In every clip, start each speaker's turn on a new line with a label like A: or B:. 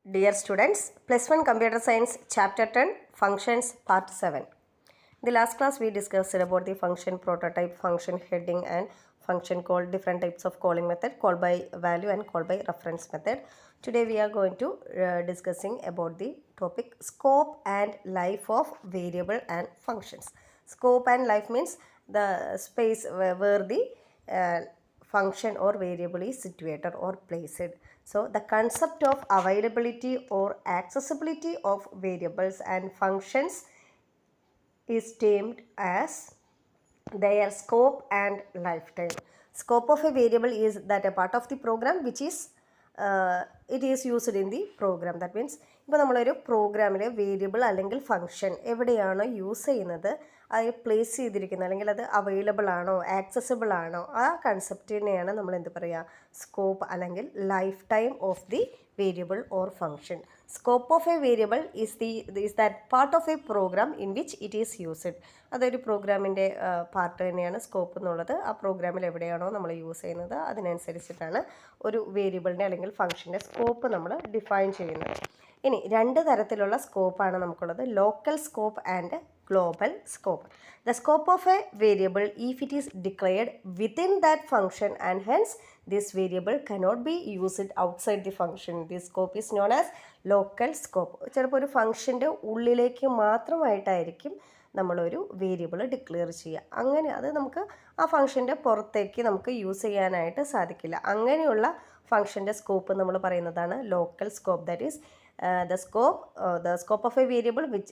A: Dear students, Plus 1 Computer Science Chapter 10 Functions Part 7. In the last class we discussed about the function prototype, function heading and function call, different types of calling method, call by value and call by reference method. Today we are going to discussing about the topic scope and life of variable and functions. Scope and life means the space where the function or variable is situated or placed. So the concept of availability or accessibility of variables and functions is termed as their scope and lifetime. Scope of a variable is that a part of the program which is it is used in the program. That means ഇപ്പോൾ നമ്മളൊരു പ്രോഗ്രാമിലെ variable അല്ലെങ്കിൽ function എവിടെയാണോ use ചെയ്യുന്നത് അത് place ചെയ്തിരിക്കുന്നത് അല്ലെങ്കിൽ അത് അവൈലബിൾ ആണോ ആക്സസിബിൾ ആണോ ആ കൺസെപ്റ്റിനെയാണ് നമ്മൾ എന്ത് പറയുക സ്കോപ്പ് അല്ലെങ്കിൽ lifetime of the variable or function. Scope of a variable is that part of a program in which it is used. അതൊരു പ്രോഗ്രാമിൻ്റെ പാർട്ട് തന്നെയാണ് സ്കോപ്പ് എന്നുള്ളത്. ആ പ്രോഗ്രാമിൽ എവിടെയാണോ നമ്മൾ യൂസ് ചെയ്യുന്നത് അതിനനുസരിച്ചിട്ടാണ് ഒരു വേരിയബിളിൻ്റെ അല്ലെങ്കിൽ ഫംഗ്ഷൻ്റെ സ്കോപ്പ് നമ്മൾ ഡിഫൈൻ ചെയ്യുന്നത്. ഇനി രണ്ട് തരത്തിലുള്ള സ്കോപ്പാണ് നമുക്കുള്ളത്, local scope and global scope. The scope of a variable if it is declared within that function and hence this variable cannot be used outside the function. This scope is known as local scope. ചിലപ്പോൾ ഒരു ഫംഗ്ഷൻ്റെ ഉള്ളിലേക്ക് മാത്രമായിട്ടായിരിക്കും നമ്മളൊരു variable declare ചെയ്യുക. അങ്ങനെ അത് നമുക്ക് ആ ഫംഗ്ഷൻ്റെ പുറത്തേക്ക് നമുക്ക് യൂസ് ചെയ്യാനായിട്ട് സാധിക്കില്ല. അങ്ങനെയുള്ള ഫംഗ്ഷൻ്റെ സ്കോപ്പ് നമ്മൾ പറയുന്നതാണ് local scope. That is the scope of a variable which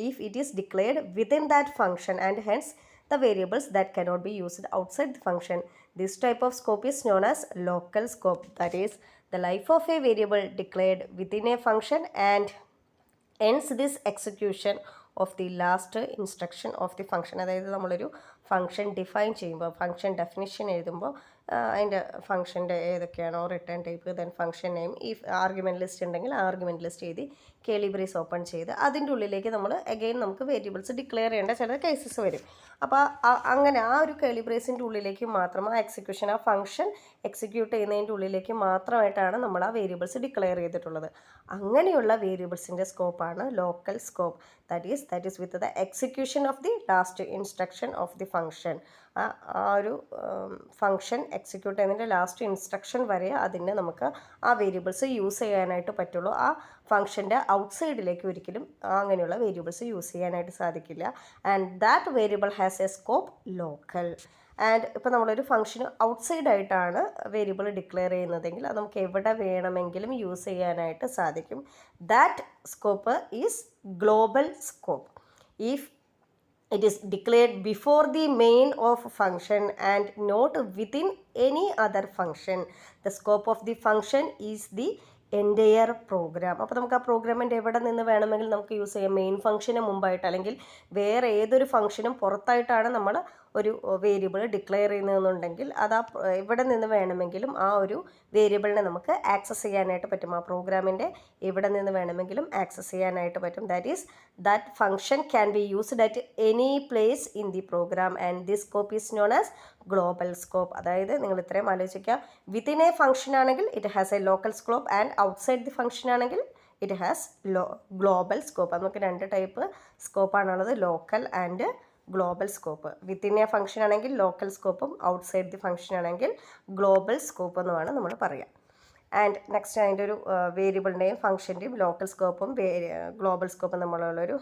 A: if it is declared within that function and hence the variables that cannot be used outside the function. This type of scope is known as local scope. That is the life of a variable declared within a function and ends this execution of the last instruction of the function. അതായത് നമ്മളൊരു function define ചെയ്യുമ്പോൾ function definition എഴുതുമ്പോൾ അതിൻ്റെ ഫംഗ്ഷൻ്റെ ഏതൊക്കെയാണോ return type then function name ഈ argument list ഉണ്ടെങ്കിൽ argument list എഴുതി കേളി ബ്രേസ് ഓപ്പൺ ചെയ്ത് അതിൻ്റെ ഉള്ളിലേക്ക് നമ്മൾ അഗെയിൻ നമുക്ക് വേരിയബിൾസ് ഡിക്ലെയർ ചെയ്യേണ്ട ചില കേസസ് വരും. അപ്പോൾ അങ്ങനെ ആ ഒരു കേളി ബ്രേസിൻ്റെ ഉള്ളിലേക്ക് മാത്രം ആ എക്സിക്യൂഷൻ ആ ഫംഗ്ഷൻ എക്സിക്യൂട്ട് ചെയ്യുന്നതിൻ്റെ ഉള്ളിലേക്ക് മാത്രമായിട്ടാണ് നമ്മൾ ആ വേരിയബിൾസ് ഡിക്ലെയർ ചെയ്തിട്ടുള്ളത്. അങ്ങനെയുള്ള വേരിയബിൾസിൻ്റെ സ്കോപ്പാണ് local scope. that is with the execution of the last instruction of the function. ആ ഒരു ഫംഗ്ഷൻ എക്സിക്യൂട്ട് ചെയ്യുന്നതിൻ്റെ ലാസ്റ്റ് ഇൻസ്ട്രക്ഷൻ വരെ അതിന് നമുക്ക് ആ വേരിയബിൾസ് യൂസ് ചെയ്യാനായിട്ട് പറ്റുള്ളൂ. ആ ഫംഗ്ഷൻ്റെ ഔട്ട്സൈഡിലേക്ക് ഒരിക്കലും അങ്ങനെയുള്ള വേരിയബിൾസ് യൂസ് ചെയ്യാനായിട്ട് സാധിക്കില്ല. And that variable has A scope local. And ഇപ്പോൾ നമ്മളൊരു ഫംഗ്ഷന് ഔട്ട്സൈഡായിട്ടാണ് വേരിയബിൾ ഡിക്ലെയർ ചെയ്യുന്നതെങ്കിൽ അത് നമുക്ക് എവിടെ വേണമെങ്കിലും യൂസ് ചെയ്യാനായിട്ട് സാധിക്കും. That scope is global scope. If it is declared before the main of function and not within any other function, the scope of the function is the entire program. അപ്പോൾ നമുക്ക് ആ പ്രോഗ്രാമിൻ്റെ എവിടെ നിന്ന് വേണമെങ്കിൽ നമുക്ക് യൂസ് ചെയ്യാം. മെയിൻ ഫംഗ്ഷന് മുമ്പായിട്ട് അല്ലെങ്കിൽ വേറെ ഏതൊരു ഫംഗ്ഷനും പുറത്തായിട്ടാണ് നമ്മൾ ഒരു വേരിയബിൾ ഡിക്ലെയർ ചെയ്യുന്നതെന്നുണ്ടെങ്കിൽ അത് ആ എവിടെ നിന്ന് വേണമെങ്കിലും ആ ഒരു വേരിയബിളിനെ നമുക്ക് ആക്സസ് ചെയ്യാനായിട്ട് പറ്റും. ആ പ്രോഗ്രാമിൻ്റെ എവിടെ നിന്ന് വേണമെങ്കിലും ആക്സസ് ചെയ്യാനായിട്ട് പറ്റും. That function can be used at any place in the program and this scope is known as global scope. അതായത് നിങ്ങൾ ഇത്രയും ആലോചിക്കുക, വിത്തിൻ എ ഫംഗ്ഷൻ ആണെങ്കിൽ it has a local scope and outside the function ആണെങ്കിൽ it has global scope. നമുക്ക് രണ്ട് type സ്കോപ്പാണുള്ളത്, local and global scope. Within a function ആണെങ്കിൽ ലോക്കൽ സ്കോപ്പും ഔട്ട്സൈഡ് ദി ഫംഗ്ഷൻ ആണെങ്കിൽ ഗ്ലോബൽ സ്കോപ്പ് എന്നുമാണ് നമ്മൾ പറയുക. ആൻഡ് നെക്സ്റ്റ് അതിൻ്റെ ഒരു വേരിയബിളിൻ്റെയും ഫംഗ്ഷൻ്റെയും ലോക്കൽ സ്കോപ്പും ഗ്ലോബൽ സ്കോപ്പും നമ്മളുള്ളൊരു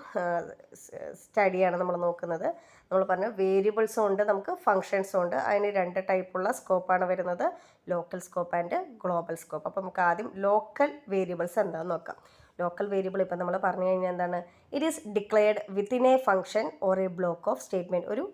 A: സ്റ്റഡിയാണ് നമ്മൾ നോക്കുന്നത്. നമ്മൾ പറഞ്ഞു വേരിയബിൾസും ഉണ്ട് നമുക്ക് ഫംഗ്ഷൻസും ഉണ്ട്. അതിന് രണ്ട് ടൈപ്പുള്ള സ്കോപ്പാണ് വരുന്നത്, local scope and global scope. അപ്പോൾ നമുക്ക് ആദ്യം ലോക്കൽ വേരിയബിൾസ് എന്താണെന്ന് നോക്കാം. ലോക്കൽ വേരിയബിൾ ഇപ്പം നമ്മൾ പറഞ്ഞു കഴിഞ്ഞാൽ എന്താണ്, it is declared within a function or A block of statement. ഒരു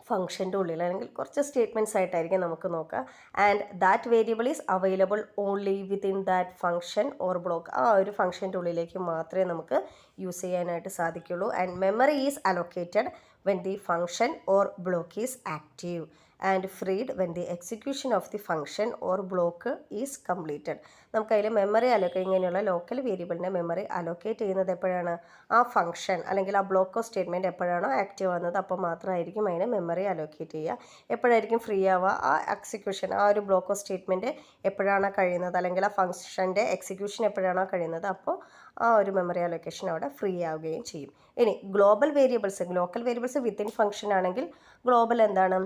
A: ഫംഗ്ഷൻ്റെ ഉള്ളിൽ അല്ലെങ്കിൽ കുറച്ച് സ്റ്റേറ്റ്മെൻറ്റ്സ് ആയിട്ടായിരിക്കും നമുക്ക് നോക്കുക. And that variable is available only within that function or block. ആ ഒരു ഫംഗ്ഷൻ്റെ ഉള്ളിലേക്ക് മാത്രമേ നമുക്ക് യൂസ് ചെയ്യാനായിട്ട് സാധിക്കുള്ളൂ. And memory is allocated when the function or block is active. and freed when the execution of the function or block is completed. നമുക്കതിൽ memory ഇങ്ങനെയുള്ള local വേരിയബിളിൻ്റെ memory allocate ചെയ്യുന്നത് എപ്പോഴാണ്? ആ ഫംഗ്ഷൻ അല്ലെങ്കിൽ ആ ബ്ലോക്ക് ഓഫ് സ്റ്റേറ്റ്മെൻറ്റ് എപ്പോഴാണോ active ആവുന്നത് അപ്പോൾ മാത്രമായിരിക്കും അതിന് മെമ്മറി അലോക്കേറ്റ് ചെയ്യുക. എപ്പോഴായിരിക്കും ഫ്രീ ആവുക? ആ എക്സിക്യൂഷൻ, ആ ഒരു ബ്ലോക്ക് ഓഫ് സ്റ്റേറ്റ്മെൻറ്റ് എപ്പോഴാണോ കഴിയുന്നത് അല്ലെങ്കിൽ ആ ഫംഗ്ഷൻ്റെ എക്സിക്യൂഷൻ എപ്പോഴാണോ കഴിയുന്നത് അപ്പോൾ ആ ഒരു മെമ്മറി അലോക്കേഷൻ അവിടെ ഫ്രീ ആവുകയും ചെയ്യും. ഇനി global variables, local variables within function ആണെങ്കിൽ ഗ്ലോബൽ എന്താണ്?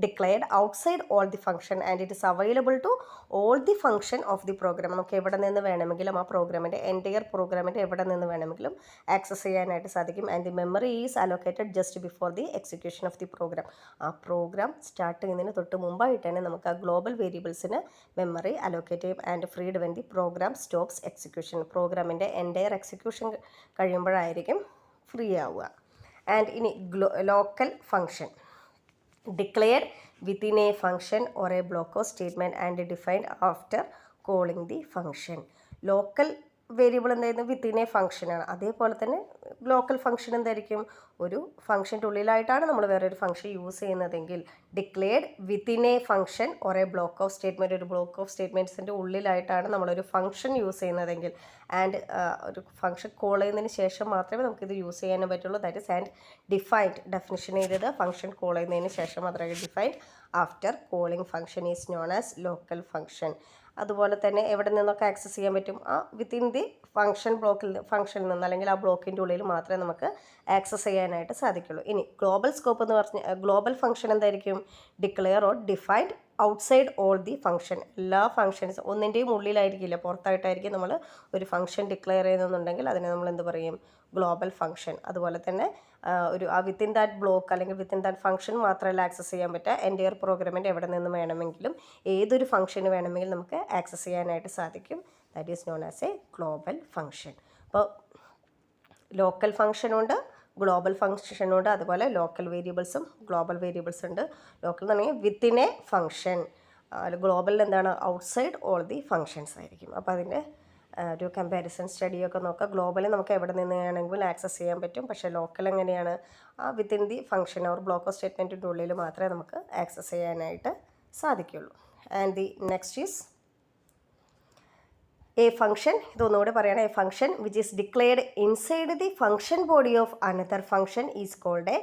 A: Declared outside all the function and it is available to all the function of the program. നമുക്ക് എവിടെ നിന്ന് വേണമെങ്കിലും ആ പ്രോഗ്രാമിൻ്റെ എൻറ്റയർ പ്രോഗ്രാമിൻ്റെ എവിടെ നിന്ന് വേണമെങ്കിലും ആക്സസ് ചെയ്യാനായിട്ട് സാധിക്കും. And the memory is allocated just before the execution of the program. ആ പ്രോഗ്രാം സ്റ്റാർട്ട് ചെയ്യുന്നതിന് തൊട്ട് മുമ്പായിട്ട് തന്നെ നമുക്ക് ആ ഗ്ലോബൽ വേരിയബിൾസിന് മെമ്മറി അലോക്കേറ്റ് ചെയ്യും. And freed when the program stops execution. പ്രോഗ്രാമിൻ്റെ എൻറ്റയർ എക്സിക്യൂഷൻ കഴിയുമ്പോഴായിരിക്കും ഫ്രീ ആവുക. ആൻഡ് ഇനി local function declared within a function or a block of statement and defined after calling the function. Local variable എന്തായിരുന്നു? Within A ഫംഗ്ഷനാണ്. അതേപോലെ തന്നെ local function എന്തായിരിക്കും? ഒരു ഫംഗ്ഷൻ്റെ ഉള്ളിലായിട്ടാണ് നമ്മൾ വേറൊരു ഫംഗ്ഷൻ യൂസ് ചെയ്യുന്നതെങ്കിൽ declared within a function or A block of statement, ഒരു ബ്ലോക്ക് ഓഫ് സ്റ്റേറ്റ്മെൻറ്റ്സിൻ്റെ ഉള്ളിലായിട്ടാണ് നമ്മളൊരു ഫംഗ്ഷൻ യൂസ് ചെയ്യുന്നതെങ്കിൽ ആൻഡ് ഒരു ഫംഗ്ഷൻ കോൾ ചെയ്യുന്നതിന് ശേഷം മാത്രമേ നമുക്കിത് യൂസ് ചെയ്യാനും പറ്റുള്ളൂ. That is and defined, definition ചെയ്തത് ഫംഗ്ഷൻ കോൾ ചെയ്യുന്നതിന് ശേഷം മാത്രമേ defined after calling function is known as local function. അതുപോലെ തന്നെ എവിടെ നിന്നൊക്കെ ആക്സസ് ചെയ്യാൻ പറ്റും? ആ വിത്തിൻ ദി ഫംഗ്ഷനിൽ നിന്ന് അല്ലെങ്കിൽ ആ ബ്ലോക്കിൻ്റെ ഉള്ളിൽ മാത്രമേ നമുക്ക് ആക്സസ് ചെയ്യാനായിട്ട് സാധിക്കുള്ളൂ. ഇനി ഗ്ലോബൽ സ്കോപ്പ് എന്ന് പറഞ്ഞ ഗ്ലോബൽ ഫംഗ്ഷൻ എന്തായിരിക്കും? Declare or defined outside all the function. എല്ലാ ഫംഗ്ഷൻസ് ഒന്നിൻ്റെയും ഉള്ളിലായിരിക്കില്ല, പുറത്തായിട്ടായിരിക്കും നമ്മൾ ഒരു ഫംഗ്ഷൻ ഡിക്ലെയർ ചെയ്യുന്നുണ്ടെങ്കിൽ അതിനെ നമ്മൾ എന്ത് പറയും? Global function. അതുപോലെ തന്നെ ഒരു ആ വിത്തിൻ ദാറ്റ് ബ്ലോക്ക് അല്ലെങ്കിൽ വിത്തിൻ ദാറ്റ് ഫംഗ്ഷൻ മാത്രമല്ല ആക്സസ് ചെയ്യാൻ പറ്റുക, എൻറ്റയർ പ്രോഗ്രാമിൻ്റെ എവിടെ നിന്ന് വേണമെങ്കിലും ഏതൊരു ഫംഗ്ഷന് വേണമെങ്കിലും നമുക്ക് ആക്സസ് ചെയ്യാനായിട്ട് സാധിക്കും. That is known as A global function. അപ്പോൾ ലോക്കൽ ഫംഗ്ഷനുണ്ട്, ഗ്ലോബൽ ഫംഗ്ഷനുണ്ട്, അതുപോലെ ലോക്കൽ വേരിയബിൾസും ഗ്ലോബൽ വേരിയബിൾസ് ഉണ്ട്. ലോക്കൽ എന്ന് പറഞ്ഞാൽ വിത്തിൻ എ ഫംഗ്ഷൻ, ഗ്ലോബലിൽ എന്താണ്? ഔട്ട്സൈഡ് ഓൾ ദി ഫംഗ്ഷൻസ് ആയിരിക്കും. അപ്പോൾ അതിൻ്റെ ഒരു കമ്പാരിസൺ സ്റ്റഡിയൊക്കെ നോക്കുക. ഗ്ലോബലിൽ നമുക്ക് എവിടെ നിന്ന് വേണമെങ്കിലും ആക്സസ് ചെയ്യാൻ പറ്റും, പക്ഷേ ലോക്കൽ എങ്ങനെയാണ്? ആ within the function or block of സ്റ്റേറ്റ്മെൻറ്റിൻ്റെ ഉള്ളിൽ മാത്രമേ നമുക്ക് ആക്സസ് ചെയ്യാനായിട്ട് സാധിക്കുള്ളൂ. And the next is a function. ഇതൊന്നുകൂടെ പറയണം. A function which is declared inside the function body of another function is called a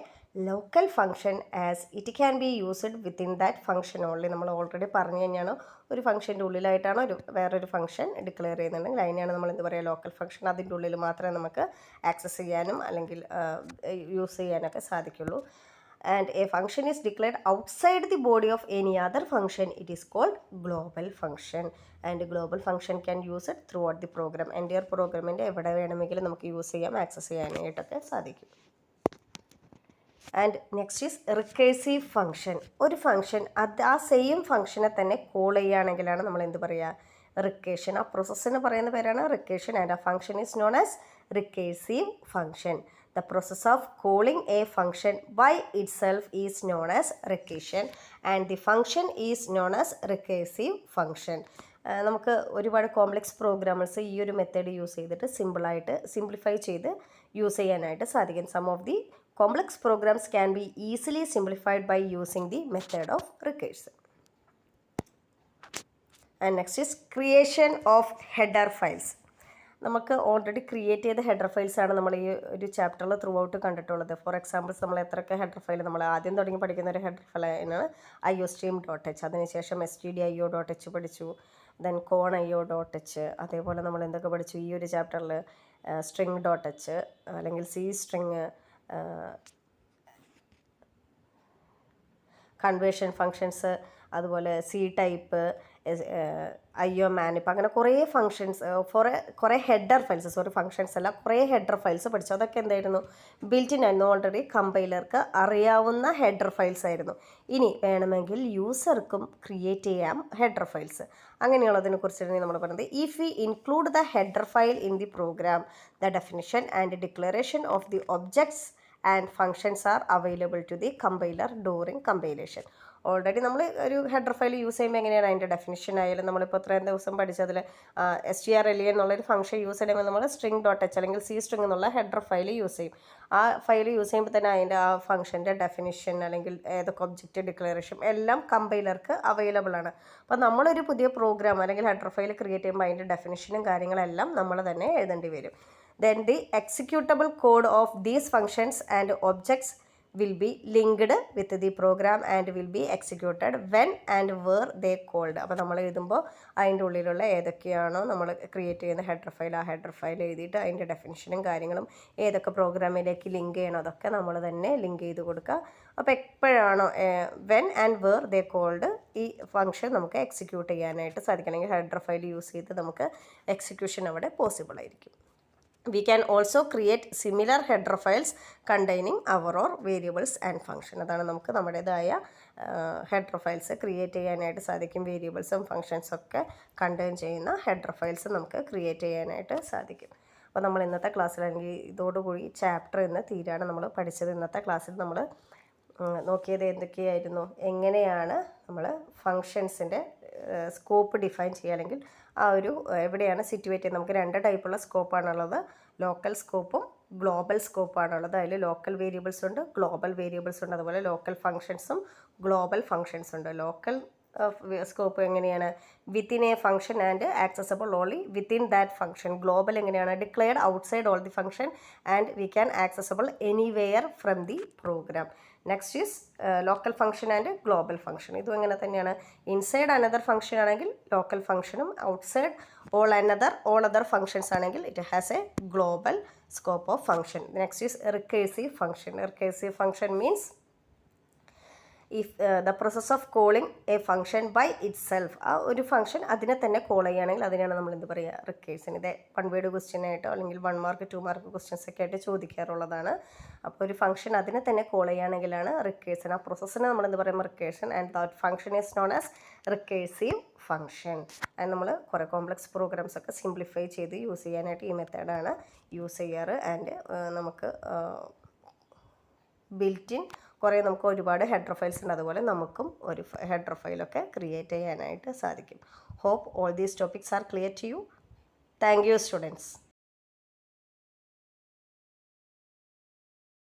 A: local function as it can be used within that function only. നമ്മൾ already പറഞ്ഞു കഴിഞ്ഞാണ് ഒരു ഫംഗ്ഷൻ്റെ ഉള്ളിലായിട്ടാണ് വേറൊരു function declare ചെയ്യുന്നുണ്ടെങ്കിൽ അതിനെയാണ് നമ്മൾ എന്ത് പറയുക? Local function. അതിൻ്റെ ഉള്ളിൽ മാത്രമേ നമുക്ക് ആക്സസ് ചെയ്യാനും അല്ലെങ്കിൽ യൂസ് ചെയ്യാനൊക്കെ സാധിക്കുള്ളൂ. And a function is declared outside the body of any other function it is called global function. And global function can use it throughout the program. Entire പ്രോഗ്രാമിൻ്റെ എവിടെ വേണമെങ്കിലും നമുക്ക് യൂസ് ചെയ്യാം, access ചെയ്യാനായിട്ടൊക്കെ സാധിക്കും. And next is recursive function. ഒരു function ആ same ഫംഗ്ഷനെ തന്നെ കോൾ ചെയ്യുകയാണെങ്കിലാണ് നമ്മൾ എന്ത് പറയുക? റിക്കേഷൻ. ആ പ്രോസസ്സിന് പറയുന്ന പേരാണ് റിക്കേഷൻ. ആൻഡ് ആ function is known as recursive function. The process of calling a function by itself is known as recursion and the function is known as recursive function. നമുക്ക് ഒരുപാട് കോംപ്ലക്സ് പ്രോഗ്രാമേഴ്സ് ഈ ഒരു method use ചെയ്തിട്ട് simplify ചെയ്ത് use ചെയ്യാനായിട്ട് സാധിക്കും. Some of the complex programs can be easily simplified by using the method of recursion. And next is creation of header files. നമുക്ക് already create ചെയ്ത ഹെഡർ ഫയൽസാണ് നമ്മൾ ഈ ഒരു ചാപ്റ്ററിൽ ത്രൂ ഔട്ട് കണ്ടിട്ടുള്ളത്. ഫോർ എക്സാമ്പിൾസ് നമ്മൾ എത്രയൊക്കെ ഹെഡർ ഫയൽ നമ്മൾ ആദ്യം തുടങ്ങി പഠിക്കുന്ന ഒരു ഹെഡർ ഫയലാണ് iostream.h. അതിനുശേഷം stdio.h പഠിച്ചു, ദെൻ con.io.h. അതേപോലെ നമ്മൾ എന്തൊക്കെ പഠിച്ചു ഈ ഒരു ചാപ്റ്ററിൽ? string.h അല്ലെങ്കിൽ C string, കൺവേർഷൻ ഫങ്ഷൻസ്, അതുപോലെ C ടൈപ്പ്, IO മാനിപ്പ്, അങ്ങനെ കുറേ ഫങ്ഷൻസ്, കുറേ ഹെഡർ ഫയൽസ്, ഫങ്ഷൻസ് അല്ല, കുറേ ഹെഡർ ഫയൽസ് പഠിച്ചു. അതൊക്കെ എന്തായിരുന്നു? ബിൽറ്റിൻ ആയിരുന്നു. ഓൾറെഡി കമ്പൈലർക്ക് അറിയാവുന്ന ഹെഡർ ഫയൽസ് ആയിരുന്നു. ഇനി വേണമെങ്കിൽ യൂസർക്കും ക്രിയേറ്റ് ചെയ്യാം ഹെഡർ ഫയൽസ്. അങ്ങനെയുള്ളതിനെ കുറിച്ചാണ് നമ്മൾ പറയുന്നത്. If we include the header file in the program the definition and declaration of the objects and functions are available to the compiler during compilation. Already നമ്മൾ ഒരു ഹെഡർ ഫയൽ യൂസ് ചെയ്യുമ്പോൾ എങ്ങനെയാണ് അതിൻ്റെ definition ആയാലും നമ്മളിപ്പോൾ ഇത്രയും ദിവസം പഠിച്ചതിൽ strlen എന്നുള്ളൊരു ഫംഗ്ഷൻ യൂസ് ചെയ്യുമ്പോൾ നമ്മൾ string.h അല്ലെങ്കിൽ c string എന്നുള്ള ഹെഡർ ഫയൽ യൂസ് ചെയ്യും. ആ ഫയൽ യൂസ് ചെയ്യുമ്പോൾ തന്നെ അതിൻ്റെ ആ ഫംഗ്ഷൻ്റെ ഡെഫിനിഷൻ അല്ലെങ്കിൽ ഏതൊക്കെ ഒബ്ജക്റ്റ് ഡിക്ലറേഷൻ എല്ലാം കമ്പൈലർക്ക് അവൈലബിൾ ആണ്. അപ്പോൾ നമ്മളൊരു പുതിയ പ്രോഗ്രാം അല്ലെങ്കിൽ ഹെഡർ ഫയൽ ക്രിയേറ്റ് ചെയ്യുമ്പോൾ അതിൻ്റെ ഡെഫിനിഷനും കാര്യങ്ങളെല്ലാം നമ്മൾ തന്നെ എഴുതേണ്ടി വരും. Then the executable code of these functions and objects will be linked with the program and will be executed when and where they called. അപ്പോൾ നമ്മൾ എഴുതുമ്പോൾ അതിൻ്റെ ഉള്ളിലുള്ള ഏതൊക്കെയാണോ നമ്മൾ ക്രിയേറ്റ് ചെയ്യുന്ന ഹെഡർ ഫയൽ ആ ഹെഡർ ഫയൽ എഴുതിയിട്ട് അതിൻ്റെ ഡെഫിനിഷനും കാര്യങ്ങളും ഏതൊക്കെ പ്രോഗ്രാമിലേക്ക് ലിങ്ക് ചെയ്യണോ അതൊക്കെ നമ്മൾ തന്നെ ലിങ്ക് ചെയ്ത് കൊടുക്കുക. അപ്പോൾ എപ്പോഴാണോ when and where they called ഈ ഫംഗ്ഷൻ നമുക്ക് എക്സിക്യൂട്ട് ചെയ്യാനായിട്ട് സാധിക്കും. അല്ലെങ്കിൽ ഹെഡർ ഫയൽ യൂസ് ചെയ്ത് നമുക്ക് എക്സിക്യൂഷൻ അവിടെ പോസിബിൾ ആയിരിക്കും. We can also create similar header files containing our or variables and function. അതാണ് നമുക്ക് നമ്മുടേതായ ഹെഡർ ഫയൽസ് ക്രിയേറ്റ് ചെയ്യാനായിട്ട് സാധിക്കും. വേരിയബിൾസും ഫങ്ഷൻസും ഒക്കെ കണ്ടെയ്ൻ ചെയ്യുന്ന ഹെഡർ ഫയൽസ് നമുക്ക് ക്രിയേറ്റ് ചെയ്യാനായിട്ട് സാധിക്കും. അപ്പോൾ നമ്മൾ ഇന്നത്തെ ക്ലാസ്സിൽ അല്ലെങ്കിൽ ഇതോടുകൂടി ചാപ്റ്റർ ഇന്ന് തീരാണ് നമ്മൾ പഠിച്ചത്. ഇന്നത്തെ ക്ലാസ്സിൽ നമ്മൾ നോക്കിയത് എന്തൊക്കെയായിരുന്നു, എങ്ങനെയാണ് നമ്മൾ ഫങ്ഷൻസിൻ്റെ സ്കോപ്പ് ഡിഫൈൻ ചെയ്യുക, അല്ലെങ്കിൽ ആ ഒരു എവിടെയാണ് സിറ്റുവേറ്റ് ചെയ്യുന്നത്. നമുക്ക് 2 ടൈപ്പുള്ള സ്കോപ്പാണുള്ളത്, ലോക്കൽ സ്കോപ്പും ഗ്ലോബൽ സ്കോപ്പാണുള്ളത്. അതിൽ ലോക്കൽ വേരിയബിൾസ് ഉണ്ട്, ഗ്ലോബൽ വേരിയബിൾസ് ഉണ്ട്, അതുപോലെ ലോക്കൽ ഫങ്ഷൻസും ഗ്ലോബൽ ഫങ്ഷൻസ് ഉണ്ട്. ലോക്കൽ സ്കോപ്പ് എങ്ങനെയാണ്, within a function and accessible only within that function. Global എങ്ങനെയാണ്, declared outside all the function and we can accessible anywhere from the program. Next is local function and global function. ഇതും എങ്ങനെ തന്നെയാണ്, inside another function ആണെങ്കിൽ local ഫംഗ്ഷനും outside all other functions ആണെങ്കിൽ it has a global scope of function. Next is recursive function. Recursive function means if the process of calling a function by itself, ആ ഒരു function അതിനെ തന്നെ call ചെയ്യുകയാണെങ്കിൽ അതിനാണ് നമ്മൾ എന്ത് പറയുക, റിക്കേഴ്സൺ. ഇത് 1 വേർഡ് ക്വസ്റ്റ്യൻ ആയിട്ടോ അല്ലെങ്കിൽ 1 മാർക്ക് 2 മാർക്ക് ക്വസ്റ്റ്യൻസ് ഒക്കെ ആയിട്ട് ചോദിക്കാറുള്ളതാണ്. അപ്പോൾ ഒരു ഫംഗ്ഷൻ അതിനെ തന്നെ കോൾ ചെയ്യുകയാണെങ്കിലാണ് റിക്കേഴ്സൺ. ആ പ്രോസസ്സിനെ നമ്മൾ എന്ത് പറയുമ്പോൾ recursion, and that function is known as recursive function. അത് നമ്മൾ കുറേ കോംപ്ലക്സ് പ്രോഗ്രാംസ് ഒക്കെ സിംപ്ലിഫൈ ചെയ്ത് യൂസ് ചെയ്യാനായിട്ട് ഈ മെത്തേഡാണ് യൂസ് ചെയ്യാറ്. ആൻഡ് നമുക്ക് ബിൽറ്റിൻ കുറേ നമുക്ക് ഒരുപാട് ഹെഡർ ഫയൽസ് ഉണ്ട്, അതുപോലെ നമുക്കും ഒരു ഹെഡർ ഫയലൊക്കെ ക്രിയേറ്റ് ചെയ്യാനായിട്ട് സാധിക്കും. Hope all these topics are clear to you. Thank you students.